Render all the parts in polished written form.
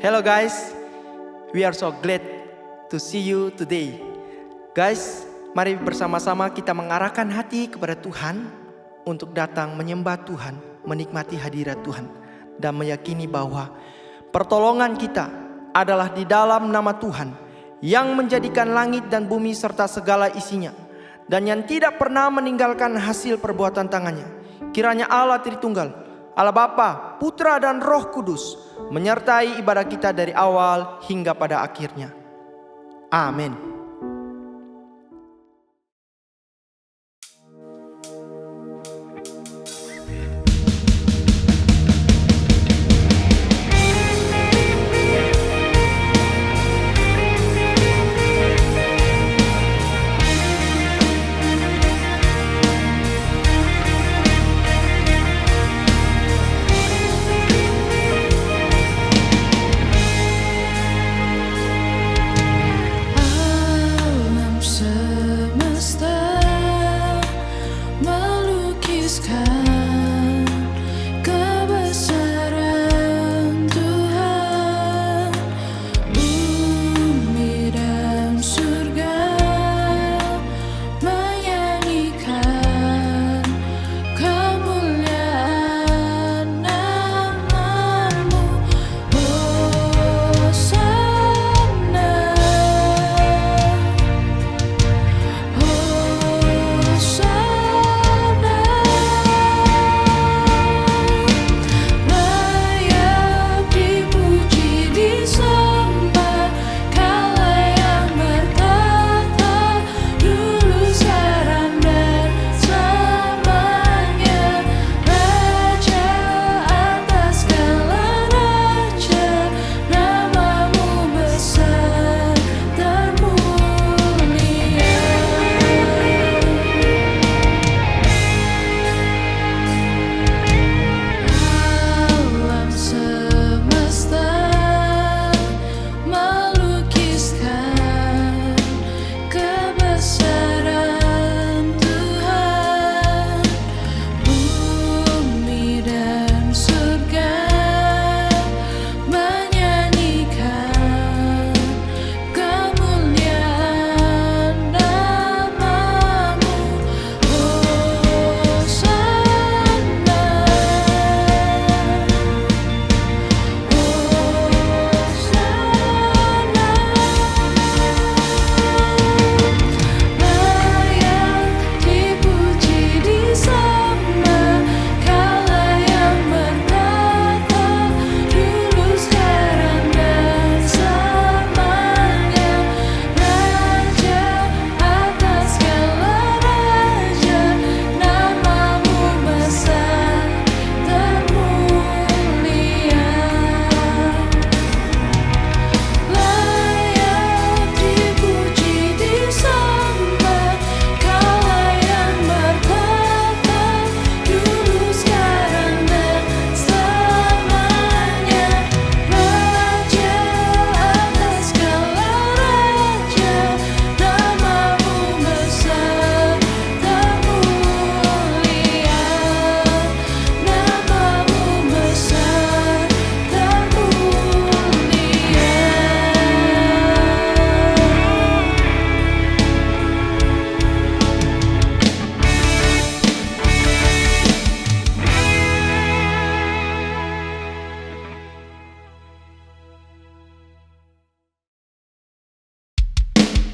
Hello guys, we are so glad to see you today. Guys, mari bersama-sama kita mengarahkan hati kepada Tuhan untuk datang menyembah Tuhan, menikmati hadirat Tuhan, dan meyakini bahwa pertolongan kita adalah di dalam nama Tuhan yang menjadikan langit dan bumi serta segala isinya, dan yang tidak pernah meninggalkan hasil perbuatan tangannya. Kiranya Allah Tritunggal, Allah Bapa, Putra dan Roh Kudus menyertai ibadah kita dari awal hingga pada akhirnya. Amin.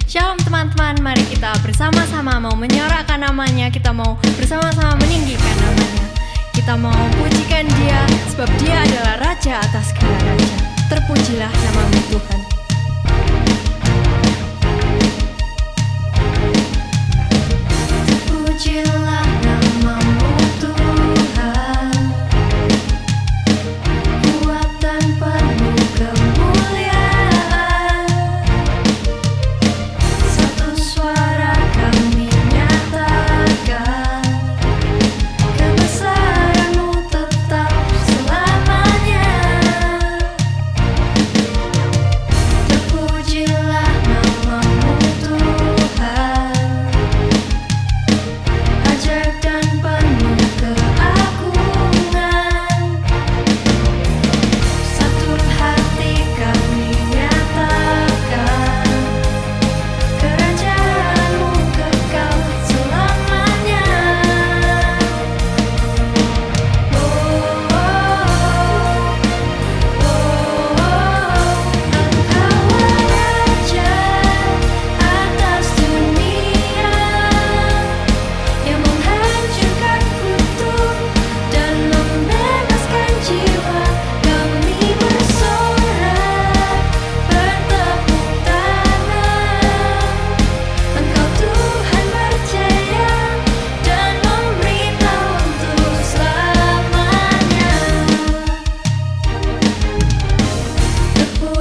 Shalom teman-teman, mari kita bersama-sama mau menyorakkan namanya. Kita mau bersama-sama meninggikan namanya. Kita mau pujikan dia, sebab dia adalah Raja atas segala raja. Terpujilah nama-Mu Tuhan. Terpujilah nama-Mu Tuhan, kuat dan penuh kemuliaan. Satu suara kami nyatakan, kebesaran-Mu tetap selamanya.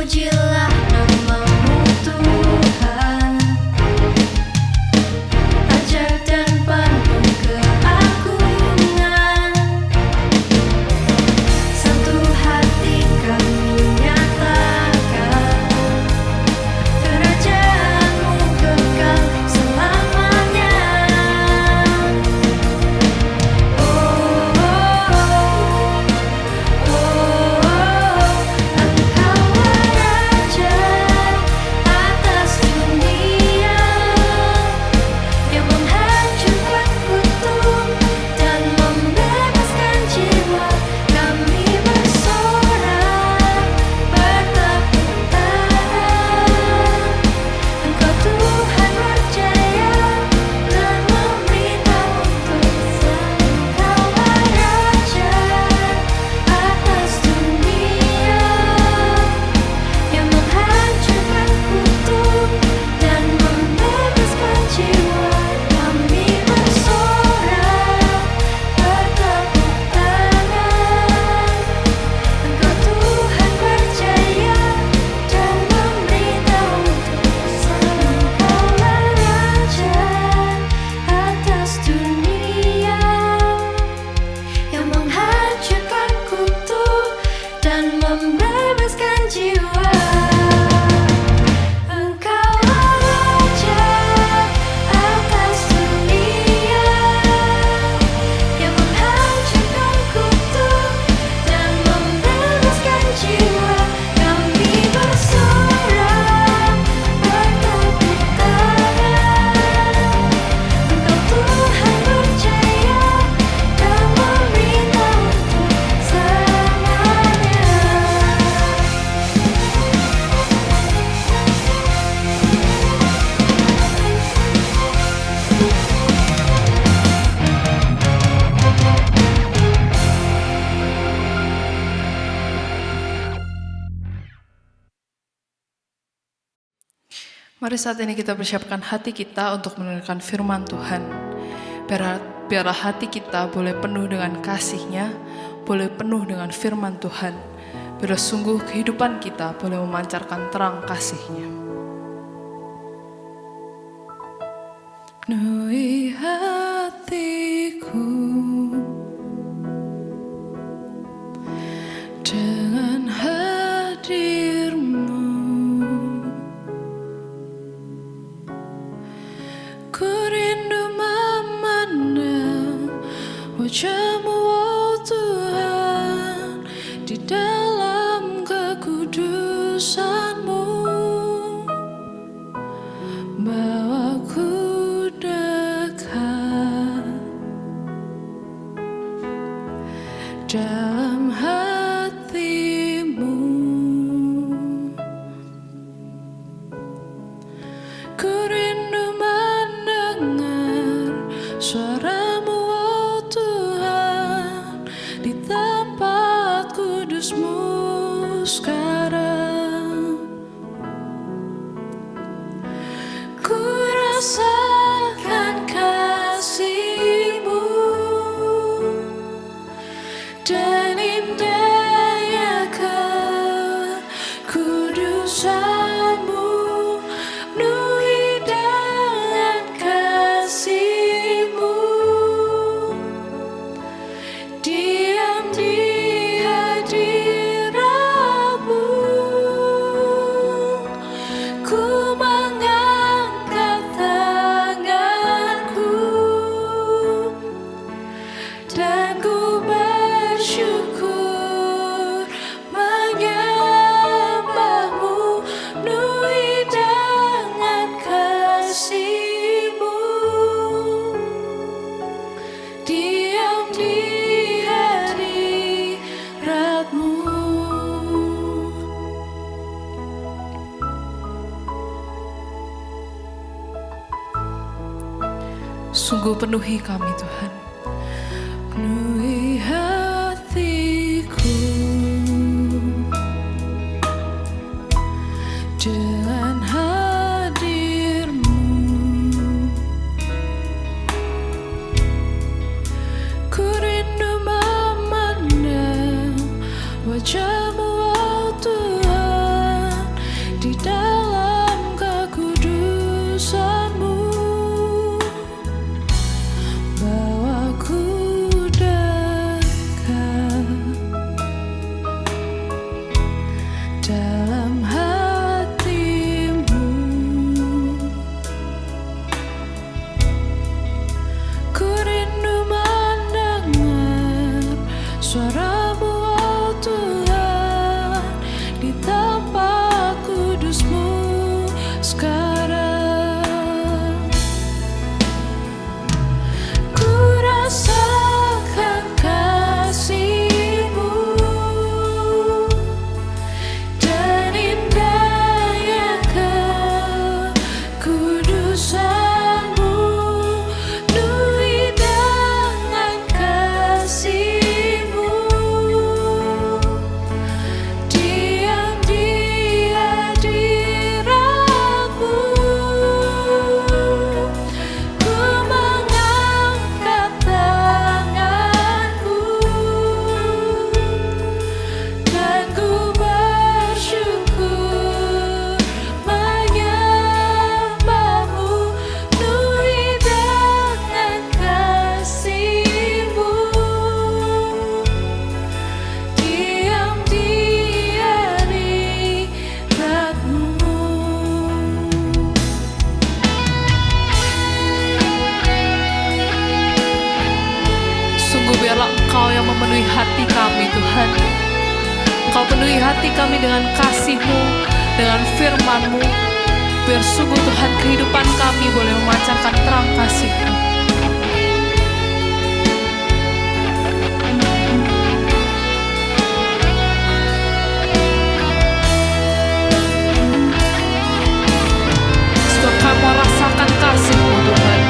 Pujilah nama-Mu Tuhan, ajaib dan penuh keagungan. Satu hati kami nyatakan, kerajaan-Mu kekal selamanya. Mari saat ini kita persiapkan hati kita untuk mendengarkan firman Tuhan. Biarlah hati kita boleh penuh dengan kasih-Nya, boleh penuh dengan firman Tuhan. Biarlah sungguh kehidupan kita boleh memancarkan terang kasih-Nya. Penuhi hatiku dengan hadir-Mu. Ku rindu memandang wajah-Mu, oh Tuhan, di dalam kekudusan-Mu. Bawaku dekat dalam hati-Mu. Ku rindu mendengar suara-Mu, oh Tuhan, di tempat kudus-Mu sekarang. Ku rasakan kasih-Mu dan indahnya kekudusan-Mu. Penuhi dengan kasih-Mu, diam di hadirat-Mu. Ku mengangkat tanganku dan ku bersyukur menyembah-Mu. Penuhi dengan kasih-Mu, diam di hadirat-Mu. Sungguh penuhi kami Tuhan, penuhi hatiku dengan hadir-Mu. Ku rindu memandang wajah-Mu, oh Tuhan, penuhi hati kami dengan kasih-Mu, dengan firman-Mu. Biar sungguh Tuhan kehidupan kami boleh memancarkan terang kasih-Mu. Sebab kami mau rasakan kasih-Mu Tuhan.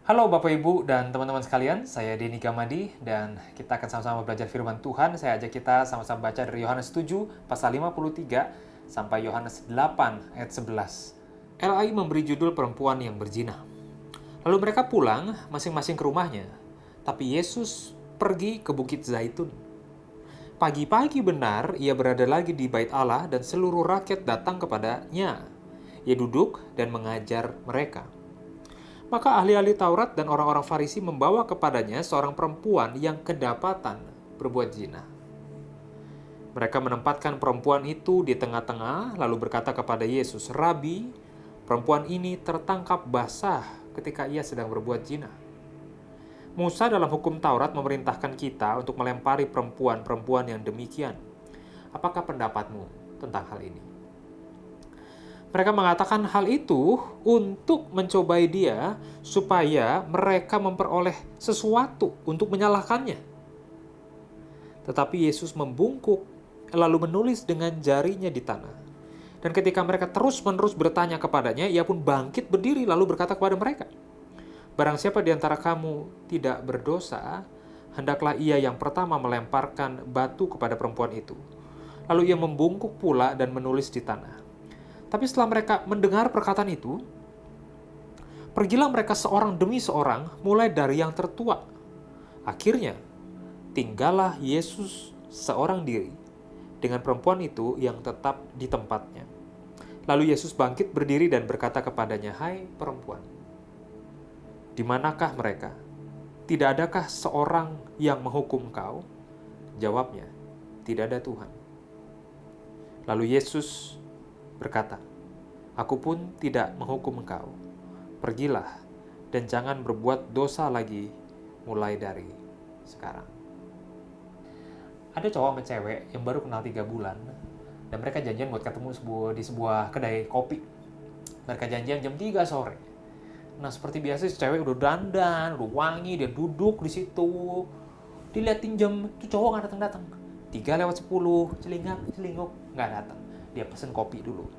Halo Bapak Ibu dan teman-teman sekalian, saya Denny Gamadi dan kita akan sama-sama belajar firman Tuhan. Saya ajak kita sama-sama baca dari Yohanes 7 pasal 53 sampai Yohanes 8 ayat 11. LI memberi judul perempuan yang berzina. Lalu mereka pulang masing-masing ke rumahnya, tapi Yesus pergi ke Bukit Zaitun. Pagi-pagi benar ia berada lagi di bait Allah dan seluruh rakyat datang kepadanya. Ia duduk dan mengajar mereka. Maka ahli-ahli Taurat dan orang-orang Farisi membawa kepadanya seorang perempuan yang kedapatan berbuat zina. Mereka menempatkan perempuan itu di tengah-tengah, lalu berkata kepada Yesus, "Rabi, perempuan ini tertangkap basah ketika ia sedang berbuat zina. Musa dalam hukum Taurat memerintahkan kita untuk melempari perempuan-perempuan yang demikian. Apakah pendapatmu tentang hal ini?" Mereka mengatakan hal itu untuk mencobai dia supaya mereka memperoleh sesuatu untuk menyalahkannya. Tetapi Yesus membungkuk lalu menulis dengan jarinya di tanah. Dan ketika mereka terus-menerus bertanya kepadanya, ia pun bangkit berdiri lalu berkata kepada mereka, "Barang siapa di antara kamu tidak berdosa, hendaklah ia yang pertama melemparkan batu kepada perempuan itu." Lalu ia membungkuk pula dan menulis di tanah. Tapi setelah mereka mendengar perkataan itu, pergilah mereka seorang demi seorang, mulai dari yang tertua. Akhirnya, tinggallah Yesus seorang diri dengan perempuan itu yang tetap di tempatnya. Lalu Yesus bangkit berdiri dan berkata kepadanya, "Hai perempuan, di manakah mereka? Tidak adakah seorang yang menghukum kau?" Jawabnya, "Tidak ada Tuhan." Lalu Yesus berkata, "Aku pun tidak menghukum engkau. Pergilah dan jangan berbuat dosa lagi mulai dari sekarang." Ada cowok sama cewek yang baru kenal 3 bulan dan mereka janjian buat ketemu di sebuah kedai kopi. Mereka janjian jam 3 sore. Nah, seperti biasa si cewek udah dandan, udah wangi, dia duduk di situ. Diliatin jam, tuh cowok nggak datang-datang. 3:10, celingak-celinguk, nggak datang. Dia pesen kopi dulu.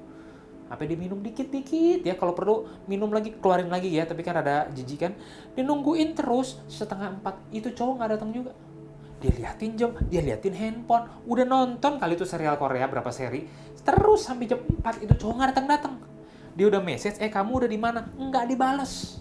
Sampai dia minum dikit-dikit ya, kalau perlu minum lagi, keluarin lagi ya, tapi kan ada jijik kan. Dia nungguin terus, 3:30, itu cowok nggak datang juga. Dia liatin jam, dia liatin handphone, udah nonton kali itu serial Korea berapa seri, terus sampai jam 4 itu cowok nggak datang-datang. Dia udah message, "Kamu udah di mana?" Nggak dibales.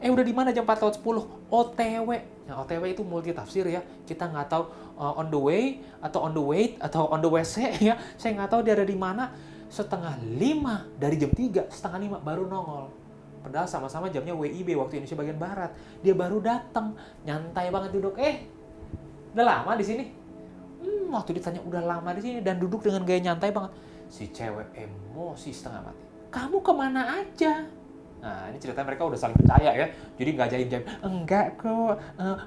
Udah di mana jam 4:10? OTW. Nah, OTW itu multi tafsir ya. Kita nggak tahu on the way atau on the way atau on the WC ya. Saya nggak tahu dia ada di mana. 4:30 dari jam 3, 4:30 baru nongol. Padahal sama-sama jamnya WIB, waktu Indonesia bagian barat. Dia baru datang, nyantai banget duduk. Udah lama di sini? Waktu ditanya udah lama di sini dan duduk dengan gaya nyantai banget. Si cewek emosi setengah mati. kamu kemana aja? Nah, ini ceritanya mereka udah saling percaya ya. Jadi nggak jaim-jaim, enggak kok,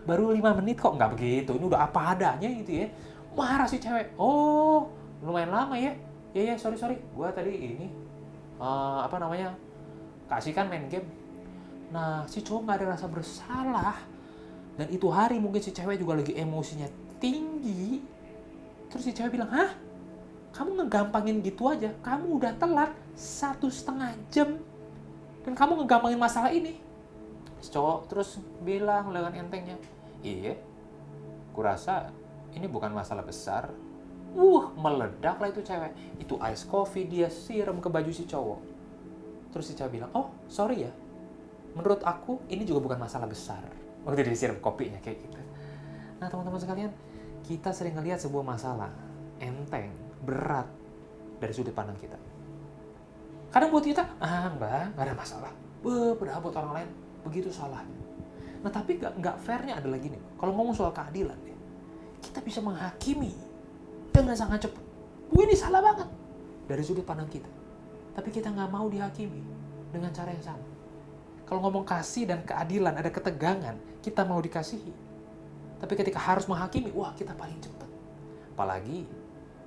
baru 5 menit kok. Nggak begitu, ini udah apa adanya gitu ya. Marah si cewek, oh lumayan lama ya. Ya, sorry. Gua tadi ini, kasihkan main game. Nah, si cowok nggak ada rasa bersalah. Dan itu hari mungkin si cewek juga lagi emosinya tinggi. Terus si cewek bilang, hah? Kamu ngegampangin gitu aja? Kamu udah telat 1,5 jam. Dan kamu ngegampangin masalah ini. Si cowok terus bilang dengan entengnya, iya, kurasa ini bukan masalah besar. Meledak lah itu cewek. Itu ice coffee dia siram ke baju si cowok. Terus si cewek bilang, oh sorry ya, menurut aku ini juga bukan masalah besar. Waktu dia siram kopinya kayak gitu. Nah teman-teman sekalian, kita sering ngelihat sebuah masalah enteng, berat dari sudut pandang kita. Kadang buat kita, mbak, nggak ada masalah. Padahal buat orang lain begitu salahnya. Nah tapi nggak fairnya adalah gini. Kalau ngomong soal keadilan, kita bisa menghakimi dengan sangat cepat. Ini salah banget dari sudut pandang kita. Tapi kita nggak mau dihakimi dengan cara yang sama. Kalau ngomong kasih dan keadilan, ada ketegangan, kita mau dikasihi. Tapi ketika harus menghakimi, kita paling cepat. Apalagi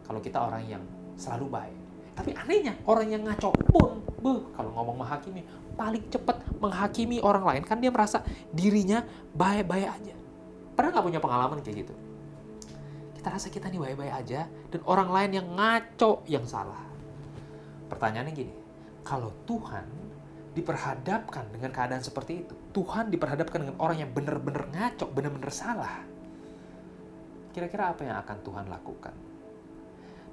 kalau kita orang yang selalu baik. Tapi anehnya, orang yang ngaco pun, kalau ngomong menghakimi, paling cepat menghakimi orang lain. Kan dia merasa dirinya baik-baik aja. Pernah nggak punya pengalaman kayak gitu? Kita rasa kita nih baik-baik aja, dan orang lain yang ngaco yang salah. Pertanyaannya gini, kalau Tuhan diperhadapkan dengan keadaan seperti itu, Tuhan diperhadapkan dengan orang yang benar-benar ngaco, benar-benar salah, kira-kira apa yang akan Tuhan lakukan?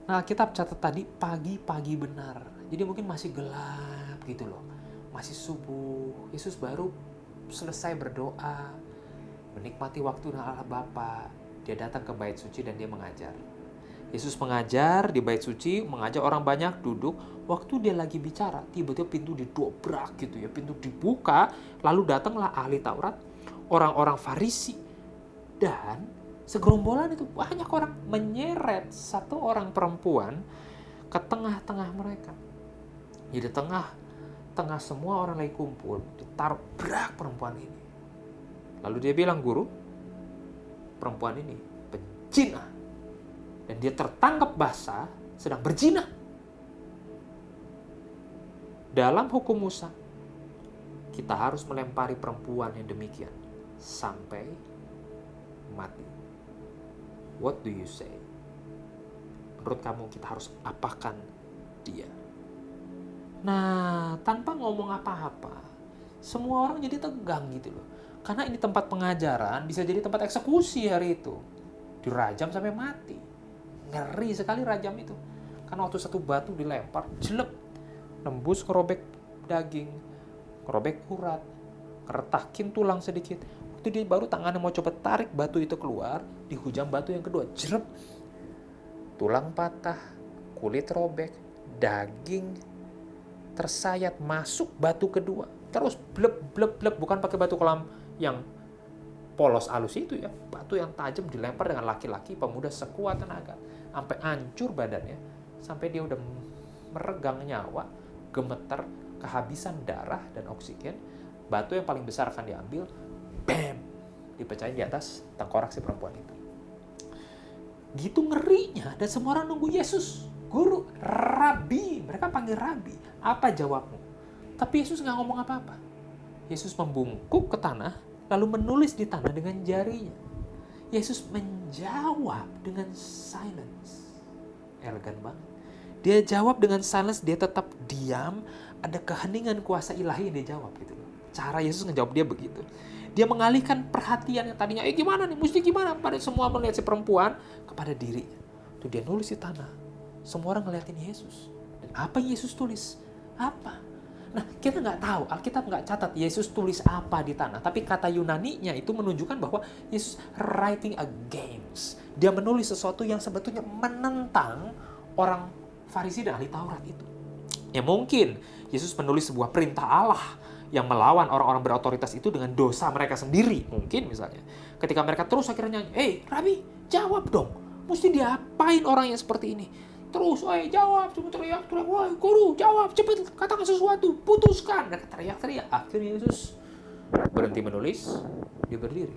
Nah, kita catat tadi pagi-pagi benar. Jadi mungkin masih gelap gitu loh. Masih subuh. Yesus baru selesai berdoa, menikmati waktu dengan Allah Bapa. Dia datang ke bait suci dan dia mengajar. Yesus mengajar di bait suci, mengajak orang banyak duduk. Waktu dia lagi bicara, tiba-tiba pintu didobrak gitu ya. Pintu dibuka, lalu datanglah ahli Taurat, orang-orang Farisi, dan segerombolan itu banyak orang menyeret satu orang perempuan ke tengah-tengah mereka. Jadi tengah semua orang lagi kumpul, ditaruh brak perempuan ini. Lalu dia bilang, guru, perempuan ini penzina. Dan dia tertangkap basah sedang berzina. Dalam hukum Musa, kita harus melempari perempuan yang demikian sampai mati. What do you say? Menurut kamu kita harus apakan dia? Nah, tanpa ngomong apa-apa, semua orang jadi tegang gitu loh. Karena ini tempat pengajaran, bisa jadi tempat eksekusi hari itu. Dirajam sampai mati. Ngeri sekali rajam itu. Karena waktu satu batu dilempar, jelek. Nembus kerobek daging, kerobek urat, keretakin tulang sedikit. Waktu dia baru tangannya mau coba tarik batu itu keluar, dihujam batu yang kedua, jerep. Tulang patah, kulit robek, daging tersayat masuk batu kedua. Terus blep, bukan pakai batu kolam yang polos halus itu ya. Batu yang tajam dilempar dengan laki-laki pemuda sekuat tenaga. Sampai hancur badannya, sampai dia udah meregang nyawa, gemeter, kehabisan darah dan oksigen. Batu yang paling besar akan diambil, bam, dipecahin di atas tengkorak si perempuan itu. Gitu ngerinya, dan semua orang nunggu Yesus. Guru, Rabi, mereka panggil Rabi. Apa jawabmu? Tapi Yesus nggak ngomong apa-apa. Yesus membungkuk ke tanah, lalu menulis di tanah dengan jarinya. Yesus menjawab dengan silence. Elegan banget. Dia jawab dengan silence, dia tetap diam. Ada keheningan kuasa ilahi yang dia jawab gitu loh. Cara Yesus ngejawab dia begitu. Dia mengalihkan perhatian yang tadinya, gimana nih, mesti gimana? Pada semua melihat si perempuan kepada dirinya. Tuh dia nulis di tanah. Semua orang ngeliatin Yesus. Dan apa yang Yesus tulis? Apa? Nah, kita nggak tahu, Alkitab nggak catat Yesus tulis apa di tanah. Tapi kata Yunaninya itu menunjukkan bahwa Yesus writing against. Dia menulis sesuatu yang sebetulnya menentang orang Farisi dan ahli Taurat itu. Ya mungkin Yesus menulis sebuah perintah Allah yang melawan orang-orang berotoritas itu dengan dosa mereka sendiri. Mungkin misalnya. Ketika mereka terus akhirnya nyanyi, Rabi, jawab dong. Mesti diapain orang yang seperti ini? terus, "Oi, jawab!" Cuma teriak-teriak, "Woi, guru, jawab, cepat, katakan sesuatu, putuskan!" Mereka teriak-teriak. Akhirnya Yesus berhenti menulis, dia berdiri.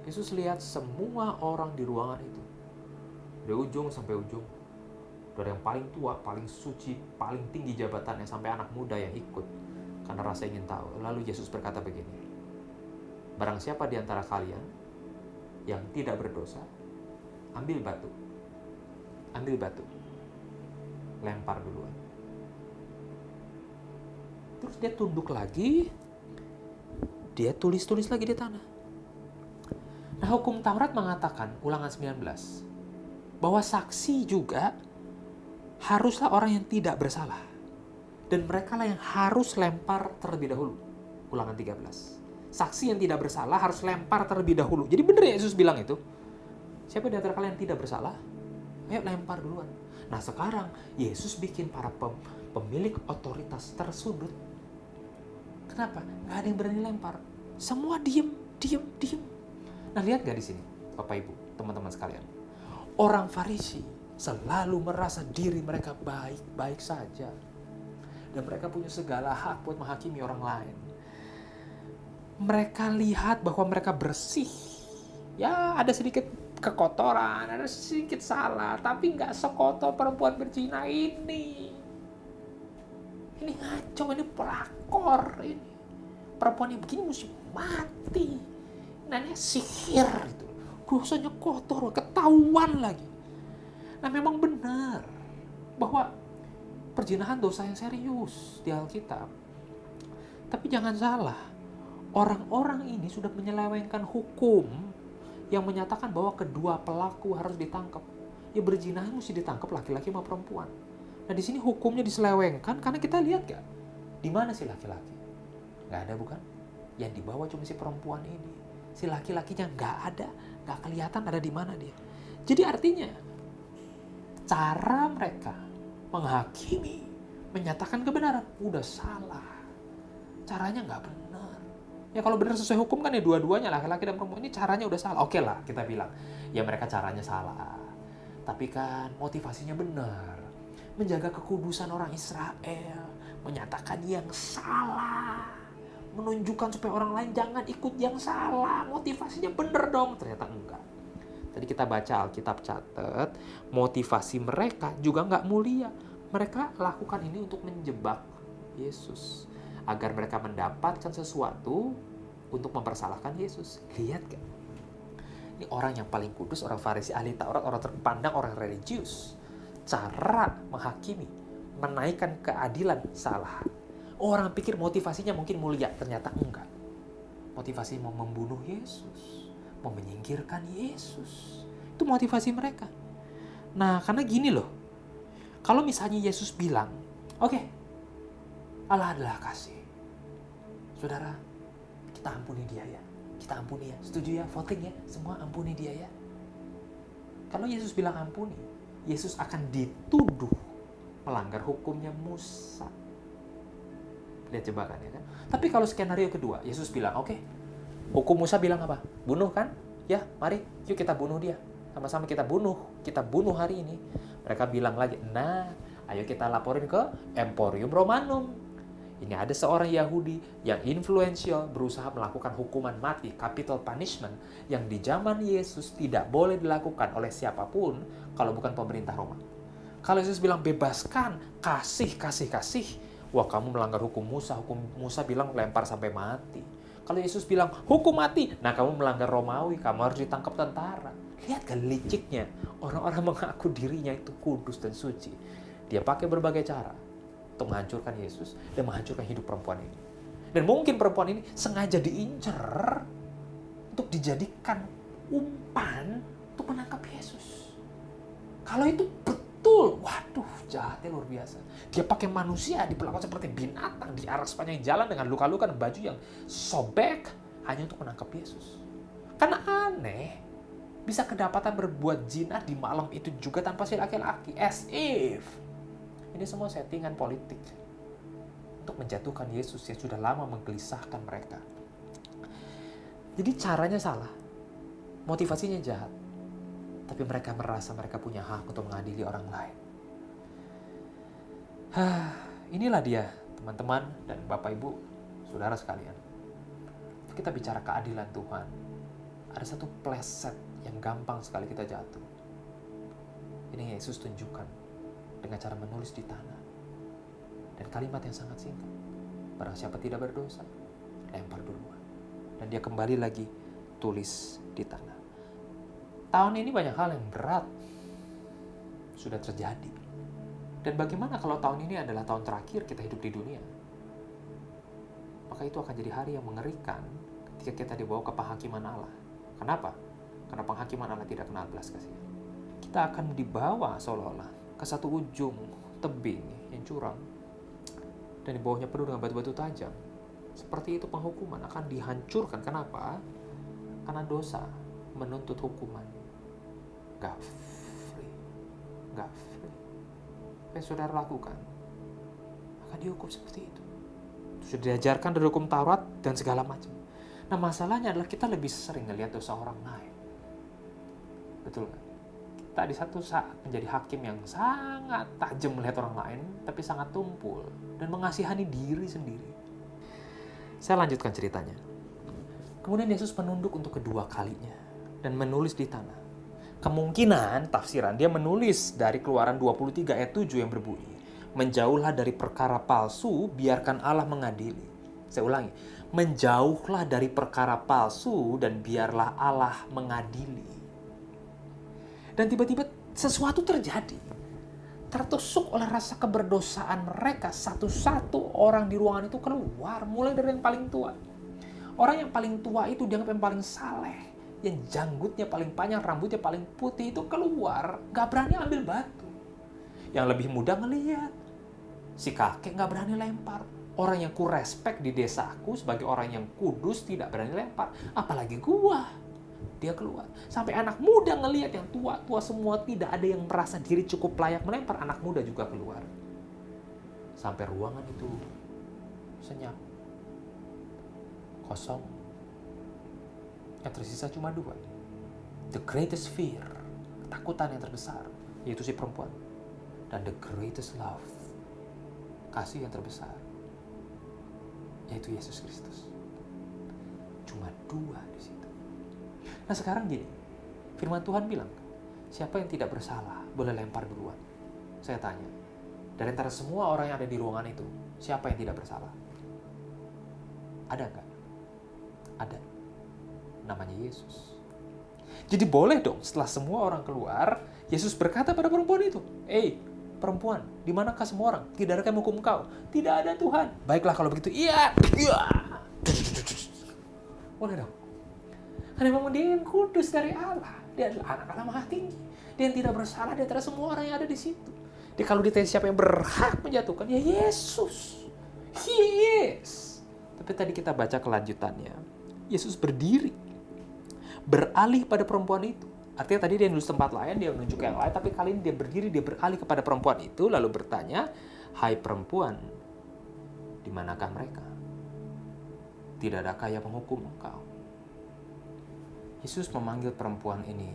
Yesus lihat semua orang di ruangan itu, dari ujung sampai ujung, dari yang paling tua, paling suci, paling tinggi jabatannya, sampai anak muda yang ikut karena rasa ingin tahu. Lalu Yesus berkata begini, "Barang siapa di antara kalian yang tidak berdosa, ambil batu, lempar duluan." Terus dia tunduk lagi, dia tulis-tulis lagi di tanah. Nah, hukum Taurat mengatakan, Ulangan 19, bahwa saksi juga haruslah orang yang tidak bersalah. Dan mereka lah yang harus lempar terlebih dahulu. Ulangan 13. Saksi yang tidak bersalah harus lempar terlebih dahulu. Jadi benar ya Yesus bilang itu. Siapa di antara kalian yang tidak bersalah? Ayo lempar duluan. Nah sekarang Yesus bikin para pemilik otoritas tersudut. Kenapa? Nggak ada yang berani lempar. Semua diem. Nah lihat gak di sini, Bapak Ibu, teman-teman sekalian. Orang Farisi selalu merasa diri mereka baik-baik saja. Dan mereka punya segala hak buat menghakimi orang lain. Mereka lihat bahwa mereka bersih. Ya ada sedikit kekotoran, ada sedikit salah, tapi nggak sekotor perempuan berzina ini. Ini ngaco, ini pelakor ini. Perempuan yang begini mesti mati. Namanya sihir itu. Dosanya kotor, ketahuan lagi. Nah memang benar bahwa perzinahan dosa yang serius di Alkitab. Tapi jangan salah, orang-orang ini sudah menyelewengkan hukum yang menyatakan bahwa kedua pelaku harus ditangkap. Ya berzina mesti ditangkap laki-laki sama perempuan. Nah di sini hukumnya diselewengkan karena kita lihat gak, di mana si laki-laki? Gak ada bukan? Yang dibawa cuma si perempuan ini. Si laki-lakinya gak ada, gak kelihatan ada di mana dia. Jadi artinya cara mereka menghakimi, menyatakan kebenaran, udah salah. Caranya nggak benar. Ya kalau benar sesuai hukum kan ya dua-duanya laki-laki dan perempuan ini caranya udah salah. Oke lah kita bilang, ya mereka caranya salah. Tapi kan motivasinya benar. Menjaga kekudusan orang Israel, menyatakan yang salah. Menunjukkan supaya orang lain jangan ikut yang salah. Motivasinya benar dong, ternyata enggak. Tadi kita baca Alkitab catat, motivasi mereka juga nggak mulia. Mereka lakukan ini untuk menjebak Yesus. Agar mereka mendapatkan sesuatu untuk mempersalahkan Yesus. Lihat gak? Ini orang yang paling kudus, orang Farisi, ahli Taurat, orang terpandang, orang religius. Cara menghakimi, menaikkan keadilan salah. Orang pikir motivasinya mungkin mulia, ternyata enggak. Motivasi mau membunuh Yesus. Mau menyingkirkan Yesus. Itu motivasi mereka. Nah, karena gini loh. Kalau misalnya Yesus bilang, oke, Allah adalah kasih. Saudara, kita ampuni dia ya. Kita ampuni ya. Setuju ya? Voting ya. Semua ampuni dia ya. Kalau Yesus bilang ampuni, Yesus akan dituduh melanggar hukumnya Musa. Lihat jebakan ya kan. Tapi kalau skenario kedua, Yesus bilang, oke, hukum Musa bilang apa? Bunuh kan? Ya, mari, yuk kita bunuh dia. Sama-sama kita bunuh hari ini. Mereka bilang lagi, nah, ayo kita laporin ke Emporium Romanum. Ini ada seorang Yahudi yang influential berusaha melakukan hukuman mati, capital punishment, yang di zaman Yesus tidak boleh dilakukan oleh siapapun kalau bukan pemerintah Roma. Kalau Yesus bilang bebaskan, kasih, wah kamu melanggar hukum Musa bilang lempar sampai mati. Kalau Yesus bilang hukum mati, nah kamu melanggar Romawi, kamu harus ditangkap tentara. Lihat kan liciknya, orang-orang mengaku dirinya itu kudus dan suci. Dia pakai berbagai cara untuk menghancurkan Yesus dan menghancurkan hidup perempuan ini. Dan mungkin perempuan ini sengaja diincar untuk dijadikan umpan untuk menangkap Yesus. Kalau itu betul, waduh jahatnya luar biasa. Dia pakai manusia, diperlakukan seperti binatang, diarak sepanjang jalan dengan luka-luka dan baju yang sobek hanya untuk menangkap Yesus. Karena aneh, bisa kedapatan berbuat zina di malam itu juga tanpa si laki-laki, as if ini semua settingan politik untuk menjatuhkan Yesus yang sudah lama menggelisahkan mereka. Jadi caranya salah, motivasinya jahat. tapi mereka merasa mereka punya hak untuk mengadili orang lain. Inilah dia, teman-teman dan Bapak Ibu, saudara sekalian. Kita bicara keadilan Tuhan. Ada satu pleset yang gampang sekali kita jatuh. Ini Yesus tunjukkan dengan cara menulis di tanah. Dan kalimat yang sangat singkat. Barang siapa tidak berdosa, lempar duluan. Dan dia kembali lagi tulis di tanah. Tahun ini banyak hal yang berat sudah terjadi. Dan bagaimana kalau tahun ini adalah tahun terakhir kita hidup di dunia? Maka itu akan jadi hari yang mengerikan ketika kita dibawa ke penghakiman Allah. Kenapa? Karena penghakiman Allah tidak kenal belas kasihan. Kita akan dibawa seolah-olah ke satu ujung tebing yang curam. Dan di bawahnya penuh dengan batu-batu tajam. Seperti itu penghukuman akan dihancurkan. Kenapa? Karena dosa menuntut hukuman. Gak free. Apa yang saudara lakukan akan dihukum seperti itu. Sudah diajarkan dari hukum Taurat dan segala macam. Nah, masalahnya adalah kita lebih sering melihat dosa orang lain. Betul kan? Kita di satu saat menjadi hakim yang sangat tajam melihat orang lain, tapi sangat tumpul dan mengasihani diri sendiri. Saya lanjutkan ceritanya. Kemudian Yesus menunduk untuk kedua kalinya dan menulis di tanah. Kemungkinan tafsiran dia menulis dari Keluaran 23 ayat 7 yang berbunyi, menjauhlah dari perkara palsu, biarkan Allah mengadili. Saya ulangi, menjauhlah dari perkara palsu dan biarlah Allah mengadili. Dan tiba-tiba sesuatu terjadi. Tertusuk oleh rasa keberdosaan mereka, satu-satu orang di ruangan itu keluar, mulai dari yang paling tua. Orang yang paling tua itu dianggap yang paling saleh. Yang janggutnya paling panjang, rambutnya paling putih itu keluar, gak berani ambil batu. Yang lebih muda ngeliat, si kakek gak berani lempar. Orang yang ku respect di desaku sebagai orang yang kudus tidak berani lempar. Apalagi gua. Dia keluar. Sampai anak muda ngeliat yang tua-tua semua tidak ada yang merasa diri cukup layak melempar. Anak muda juga keluar. Sampai ruangan itu senyap. Kosong. Yang tersisa cuma dua. The greatest fear, ketakutan yang terbesar, yaitu si perempuan. Dan the greatest love, kasih yang terbesar, yaitu Yesus Kristus. Cuma dua di situ. Nah sekarang gini, firman Tuhan bilang, siapa yang tidak bersalah boleh lempar duluan. Saya tanya, dari antara semua orang yang ada di ruangan itu, siapa yang tidak bersalah? Ada nggak? Ada. Namanya Yesus. Jadi boleh dong setelah semua orang keluar, Yesus berkata pada perempuan itu, perempuan, di manakah semua orang? Tidak ada yang menghukum engkau? Tidak ada Tuhan. Baiklah kalau begitu, iya. Boleh dong. Karena memang dia yang kudus dari Allah. Dia adalah anak Allah Maha Tinggi. Dia yang tidak bersalah di antara semua orang yang ada di situ. Dia kalau ditanya siapa yang berhak menjatuhkan, ya Yesus. Yes. Tapi tadi kita baca kelanjutannya. Yesus berdiri. Beralih pada perempuan itu. Artinya tadi dia nulis tempat lain, dia menunjuk yang lain, tapi kali ini dia berdiri, dia beralih kepada perempuan itu, lalu bertanya, hai perempuan, di manakah mereka? Tidak adakah yang menghukum engkau? Yesus memanggil perempuan ini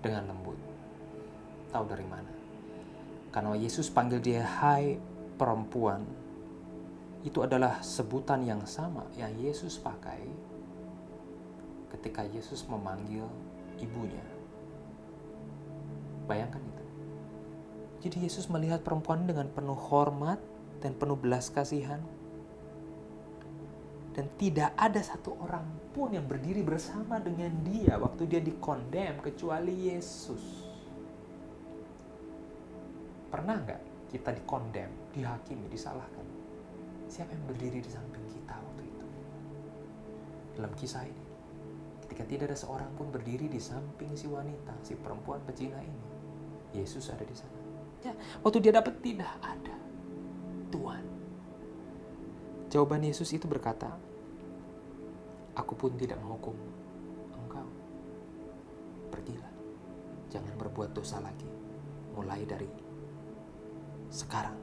dengan lembut. Tahu dari mana? Karena Yesus panggil dia, hai perempuan, itu adalah sebutan yang sama yang Yesus pakai ketika Yesus memanggil ibunya. Bayangkan itu. Jadi Yesus melihat perempuan dengan penuh hormat dan penuh belas kasihan. Dan tidak ada satu orang pun yang berdiri bersama dengan dia waktu dia dikondem kecuali Yesus. Pernah nggak kita dikondem, dihakimi, disalahkan? Siapa yang berdiri di samping kita waktu itu? Dalam kisah ini, ketika tidak ada seorang pun berdiri di samping si wanita, si perempuan pezina ini, Yesus ada di sana. Ya, waktu dia dapat tidak ada Tuhan. Jawaban Yesus itu berkata, aku pun tidak menghukum engkau. Pergilah, jangan berbuat dosa lagi, mulai dari sekarang.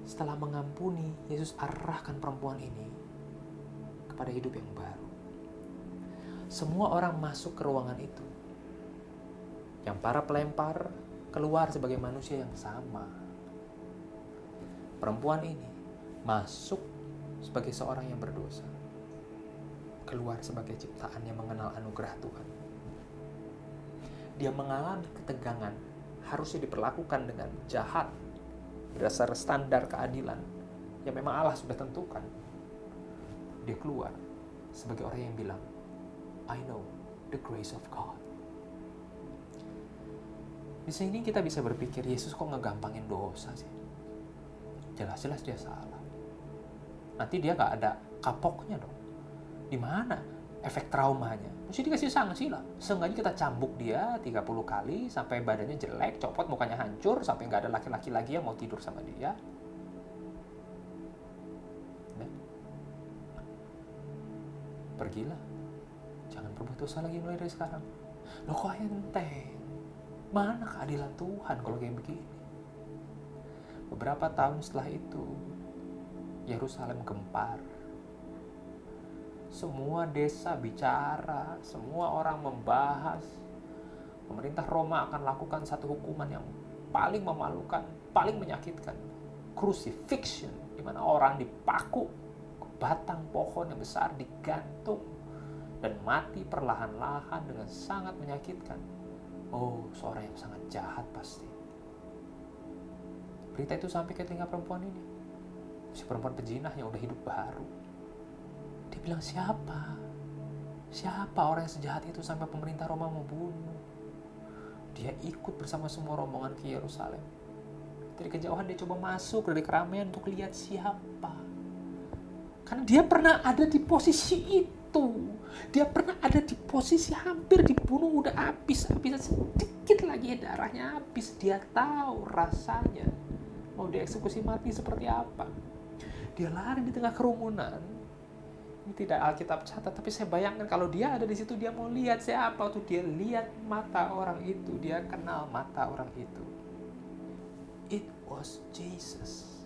Setelah mengampuni, Yesus arahkan perempuan ini kepada hidup yang baru. Semua orang masuk ke ruangan itu. Yang para pelempar keluar sebagai manusia yang sama. Perempuan ini masuk sebagai seorang yang berdosa. Keluar sebagai ciptaan yang mengenal anugerah Tuhan. Dia mengalami ketegangan, harusnya diperlakukan dengan jahat berdasar standar keadilan yang memang Allah sudah tentukan. Dia keluar sebagai orang yang bilang, I know the grace of God. Di sini kita bisa berpikir, Yesus kok ngegampangin dosa sih? Jelas-jelas dia salah. Nanti dia gak ada kapoknya dong. Di mana efek traumanya? Mesti dikasih sanksi lah. Seenggaknya kita cambuk dia 30 kali sampai badannya jelek, copot, mukanya hancur, sampai gak ada laki-laki lagi yang mau tidur sama dia. Nah, pergilah. Jangan berbuat dosa lagi mulai dari sekarang. Loh kok enteng? Mana keadilan Tuhan kalau kayak begini? Beberapa tahun setelah itu, Yerusalem gempar. Semua desa bicara, semua orang membahas. Pemerintah Roma akan lakukan satu hukuman yang paling memalukan, paling menyakitkan. Crucifixion, di mana orang dipaku ke batang pohon yang besar, digantung, dan mati perlahan-lahan dengan sangat menyakitkan. Oh, seorang yang sangat jahat pasti. Berita itu sampai ke telinga perempuan ini. Si perempuan pejinah yang udah hidup baru. Dia bilang, siapa? Siapa orang yang sejahat itu sampai pemerintah Roma mau bunuh? Dia ikut bersama semua rombongan ke Yerusalem. Dari kejauhan dia coba masuk dari keramaian untuk lihat siapa. Karena dia pernah ada di posisi itu. Dia pernah ada di posisi hampir dibunuh, udah habis-habisan, sedikit lagi darahnya habis. Dia tahu rasanya mau dieksekusi mati seperti apa. Dia lari di tengah kerumunan. Ini tidak Alkitab catat, tapi saya bayangkan kalau dia ada di situ, dia mau lihat siapa. Waktu dia lihat mata orang itu, dia kenal mata orang itu. It was Jesus.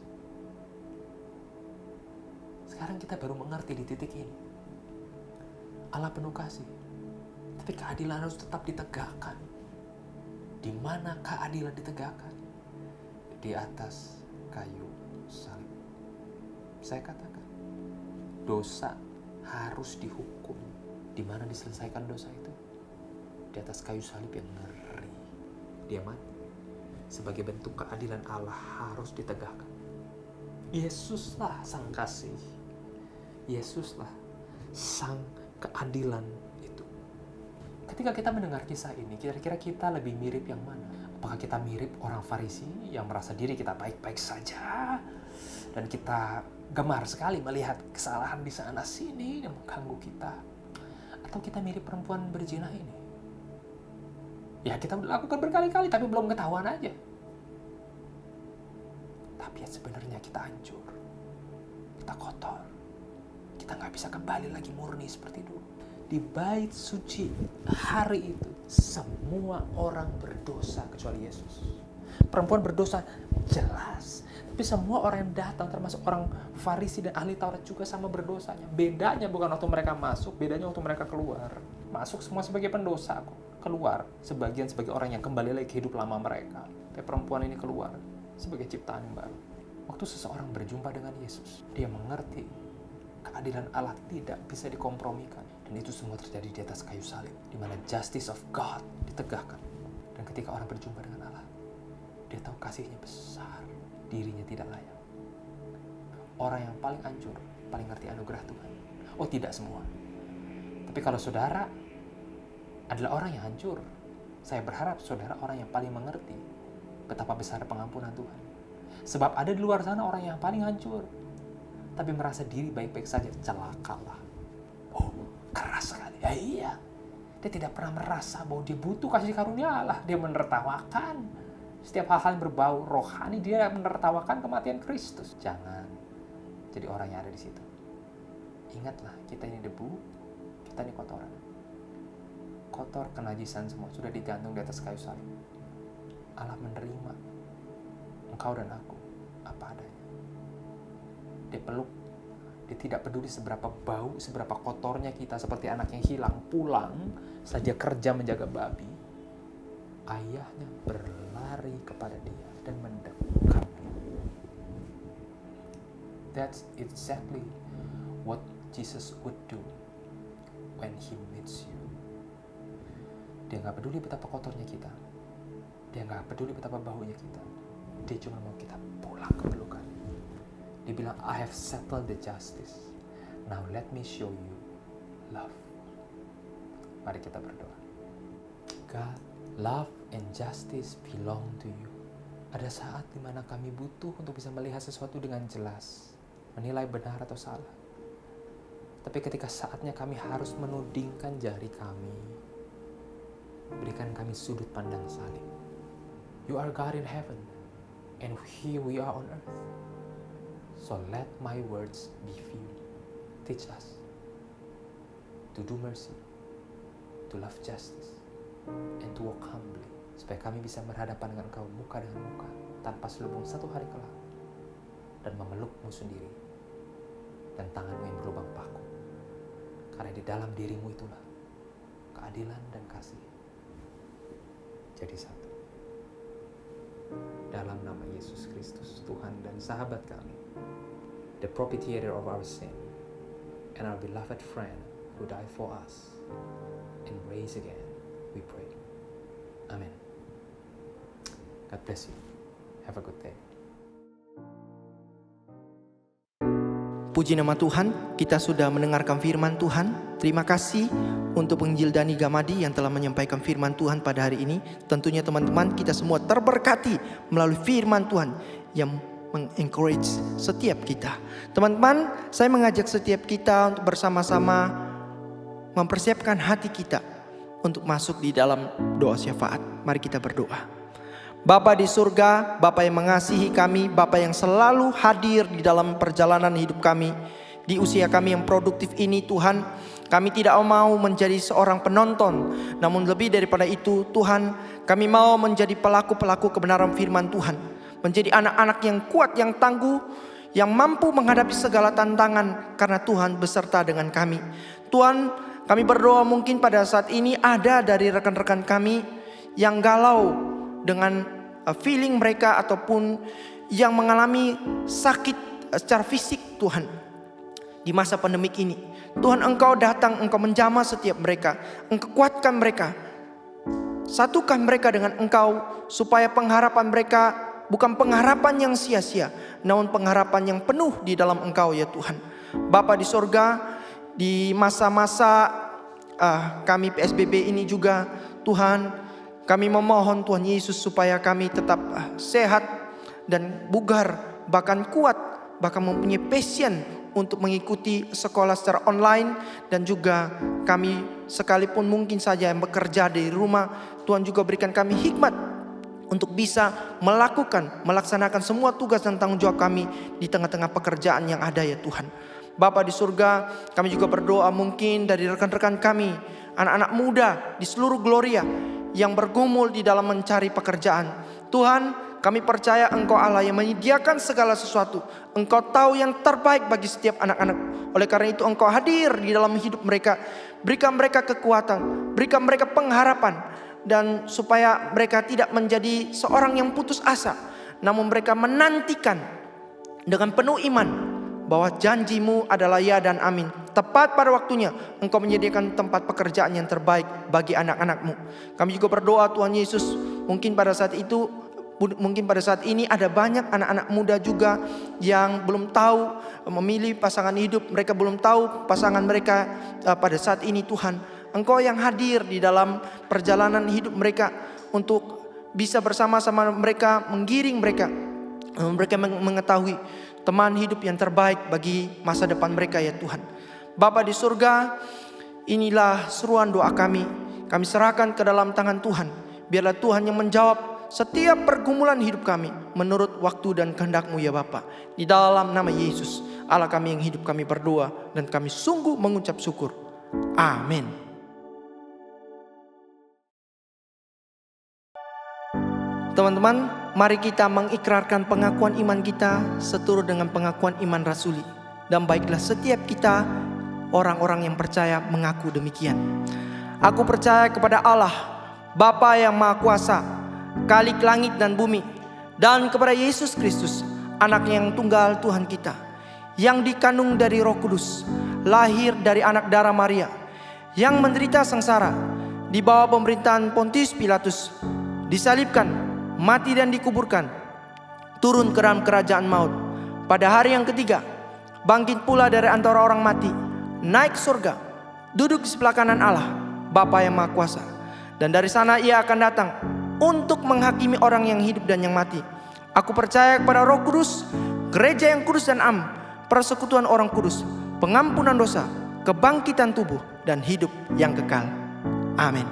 Sekarang kita baru mengerti di titik ini. Allah penuh kasih, tapi keadilan harus tetap ditegakkan. Di mana keadilan ditegakkan? Di atas kayu salib. Saya katakan, dosa harus dihukum. Di mana diselesaikan dosa itu? Di atas kayu salib yang ngeri. Dia mati. Sebagai bentuk keadilan Allah harus ditegakkan. Yesuslah sang kasih. Yesuslah sang keadilan itu. Ketika kita mendengar kisah ini, kira-kira kita lebih mirip yang mana? Apakah kita mirip orang Farisi yang merasa diri kita baik-baik saja dan kita gemar sekali melihat kesalahan di sana sini yang mengganggu kita? Atau kita mirip perempuan berzina ini? Ya, kita lakukan berkali-kali tapi belum ketahuan aja. Tapi ya sebenarnya kita hancur. Kita kotor. Kita nggak bisa kembali lagi murni seperti dulu. Di bait suci hari itu, semua orang berdosa kecuali Yesus. Perempuan berdosa jelas. Tapi semua orang yang datang, termasuk orang Farisi dan ahli Taurat juga sama berdosanya. Bedanya bukan waktu mereka masuk, bedanya waktu mereka keluar. Masuk semua sebagai pendosa kok. Keluar sebagian sebagai orang yang kembali lagi ke hidup lama mereka. Tapi perempuan ini keluar sebagai ciptaan yang baru. Waktu seseorang berjumpa dengan Yesus, dia mengerti keadilan Allah tidak bisa dikompromikan. Dan itu semua terjadi di atas kayu salib, di mana justice of God ditegakkan. Dan ketika orang berjumpa dengan Allah, dia tahu kasihnya besar, dirinya tidak layak. Orang yang paling hancur, paling ngerti anugerah Tuhan. Oh, tidak semua. Tapi kalau saudara adalah orang yang hancur, saya berharap saudara orang yang paling mengerti betapa besar pengampunan Tuhan. Sebab ada di luar sana orang yang paling hancur, tapi merasa diri baik-baik saja. Celakalah. Oh, keras sekali. Ya iya. Dia tidak pernah merasa bahwa dia butuh kasih karunia Allah. Dia menertawakan setiap hal-hal yang berbau rohani. Dia menertawakan kematian Kristus. Jangan jadi orang yang ada di situ. Ingatlah, kita ini debu, kita ini kotoran. Kotor, kenajisan semua sudah digantung di atas kayu salib. Allah menerima engkau dan aku apa adanya. Dia peluk, Dia tidak peduli seberapa bau, seberapa kotornya kita, seperti anak yang hilang, pulang saja kerja menjaga babi. Ayahnya berlari kepada dia dan mendekapnya. That's exactly what Jesus would do when he meets you. Dia gak peduli betapa kotornya kita. Dia gak peduli betapa baunya kita. Dia cuma mau kita pulang ke pelukan. Dia bilang, I have settled the justice. Now let me show you love. Mari kita berdoa. God, love and justice belong to you. Ada saat di mana kami butuh untuk bisa melihat sesuatu dengan jelas, menilai benar atau salah. Tapi ketika saatnya kami harus menudingkan jari kami, berikan kami sudut pandang salib. You are God in heaven, and here we are on earth. So let my words be few. Teach us to do mercy, to love justice, and to walk humbly. Supaya kami bisa berhadapan dengan Engkau muka dengan muka, tanpa selubung satu hari kelak, dan memelukmu sendiri, dan tanganmu yang berlubang paku. Karena di dalam dirimu itulah keadilan dan kasih jadi satu. Dalam nama Yesus Kristus, Tuhan dan sahabat kami, the propitiator of our sin, and our beloved friend who died for us and raised again, we pray. Amen. God bless you. Have a good day. Puji nama Tuhan, kita sudah mendengarkan firman Tuhan. Terima kasih untuk penginjil Dani Gamadi yang telah menyampaikan firman Tuhan pada hari ini. Tentunya teman-teman, kita semua terberkati melalui firman Tuhan yang mengencourage setiap kita. Teman-teman, saya mengajak setiap kita untuk bersama-sama mempersiapkan hati kita untuk masuk di dalam doa syafaat. Mari kita berdoa. Bapa di surga, Bapa yang mengasihi kami, Bapa yang selalu hadir di dalam perjalanan hidup kami. Di usia kami yang produktif ini Tuhan, kami tidak mau menjadi seorang penonton. Namun lebih daripada itu Tuhan, kami mau menjadi pelaku-pelaku kebenaran firman Tuhan. Menjadi anak-anak yang kuat, yang tangguh, yang mampu menghadapi segala tantangan karena Tuhan beserta dengan kami. Tuhan, kami berdoa mungkin pada saat ini ada dari rekan-rekan kami yang galau dengan feeling mereka ataupun yang mengalami sakit secara fisik Tuhan. Di masa pandemik ini Tuhan, Engkau datang, Engkau menjamah setiap mereka, Engkau kuatkan mereka, satukan mereka dengan Engkau, supaya pengharapan mereka bukan pengharapan yang sia-sia, namun pengharapan yang penuh di dalam Engkau ya Tuhan. Bapa di sorga, di masa-masa kami PSBB ini juga Tuhan, kami memohon Tuhan Yesus supaya kami tetap sehat dan bugar, bahkan kuat, bahkan mempunyai passion untuk mengikuti sekolah secara online. Dan juga kami sekalipun mungkin saja yang bekerja dari rumah, Tuhan juga berikan kami hikmat untuk bisa melaksanakan semua tugas dan tanggung jawab kami di tengah-tengah pekerjaan yang ada ya Tuhan. Bapa di surga, kami juga berdoa mungkin dari rekan-rekan kami, anak-anak muda di seluruh Gloria yang bergumul di dalam mencari pekerjaan. Tuhan, kami percaya Engkau Allah yang menyediakan segala sesuatu. Engkau tahu yang terbaik bagi setiap anak-anak. Oleh karena itu Engkau hadir di dalam hidup mereka. Berikan mereka kekuatan, berikan mereka pengharapan, dan supaya mereka tidak menjadi seorang yang putus asa, namun mereka menantikan dengan penuh iman bahwa janji-Mu adalah ya dan amin. Tepat pada waktunya Engkau menyediakan tempat pekerjaan yang terbaik bagi anak-anak-Mu. Kami juga berdoa Tuhan Yesus, mungkin pada saat ini ada banyak anak-anak muda juga yang belum tahu memilih pasangan hidup. Mereka belum tahu pasangan mereka pada saat ini Tuhan. Engkau yang hadir di dalam perjalanan hidup mereka untuk bisa bersama-sama mereka menggiring mereka. Mereka mengetahui teman hidup yang terbaik bagi masa depan mereka ya Tuhan. Bapa di surga, inilah seruan doa kami. Kami serahkan ke dalam tangan Tuhan. Biarlah Tuhan yang menjawab setiap pergumulan hidup kami menurut waktu dan kehendak-Mu ya Bapa. Di dalam nama Yesus, Allah kami yang hidup, kami berdoa dan kami sungguh mengucap syukur. Amin. Teman-teman, mari kita mengikrarkan pengakuan iman kita seturut dengan pengakuan iman rasuli. Dan baiklah setiap kita orang-orang yang percaya mengaku demikian. Aku percaya kepada Allah, Bapa yang Maha Kuasa, Khalik langit dan bumi, dan kepada Yesus Kristus, Anak yang tunggal Tuhan kita, yang dikandung dari Roh Kudus, lahir dari anak darah Maria, yang menderita sengsara di bawah pemerintahan Pontius Pilatus, disalibkan, mati dan dikuburkan, turun ke dalam kerajaan maut. Pada hari yang ketiga, bangkit pula dari antara orang mati, naik surga, duduk di sebelah kanan Allah, Bapa yang Maha Kuasa. Dan dari sana ia akan datang untuk menghakimi orang yang hidup dan yang mati. Aku percaya kepada Roh Kudus, gereja yang kudus dan am, persekutuan orang kudus, pengampunan dosa, kebangkitan tubuh, dan hidup yang kekal. Amin.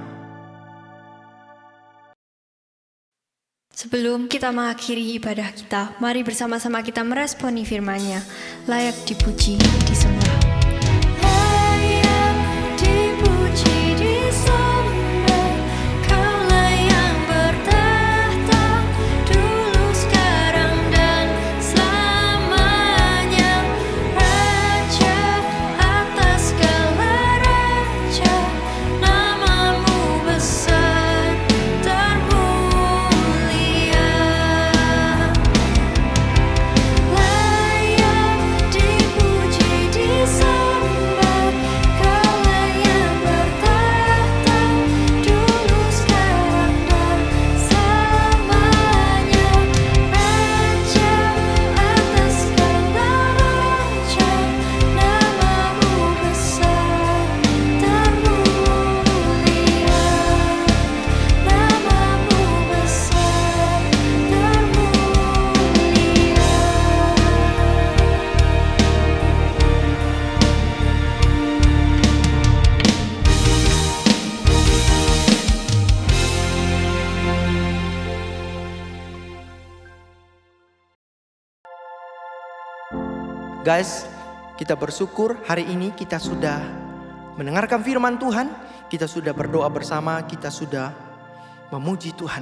Sebelum kita mengakhiri ibadah kita, mari bersama-sama kita meresponi firman-Nya. Layak dipuji, disembah. Layak dipuji, disembah. Kaulah yang bertahta dulu, sekarang, dan selamanya. Raja atas segala raja, namamu besar termulia. Layak dipuji, disembah. Kaulah yang bertahta dulu, sekarang, dan selamanya. Raja atas segala raja, namamu besar termulia. Namamu besar Guys, kita bersyukur hari ini kita sudah mendengarkan firman Tuhan, kita sudah berdoa bersama, kita sudah memuji Tuhan.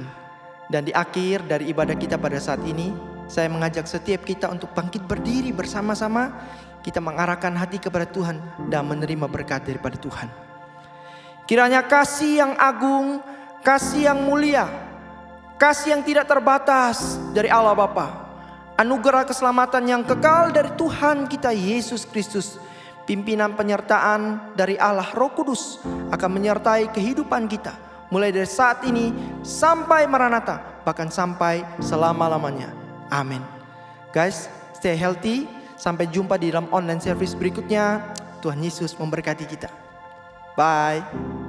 Dan di akhir dari ibadah kita pada saat ini, saya mengajak setiap kita untuk bangkit berdiri bersama-sama. Kita mengarahkan hati kepada Tuhan dan menerima berkat daripada Tuhan. Kiranya kasih yang agung, kasih yang mulia, kasih yang tidak terbatas dari Allah Bapa, anugerah keselamatan yang kekal dari Tuhan kita Yesus Kristus, pimpinan penyertaan dari Allah Roh Kudus akan menyertai kehidupan kita mulai dari saat ini sampai Maranatha, bahkan sampai selama-lamanya. Amin. Guys, stay healthy. Sampai jumpa di dalam online service berikutnya. Tuhan Yesus memberkati kita. Bye.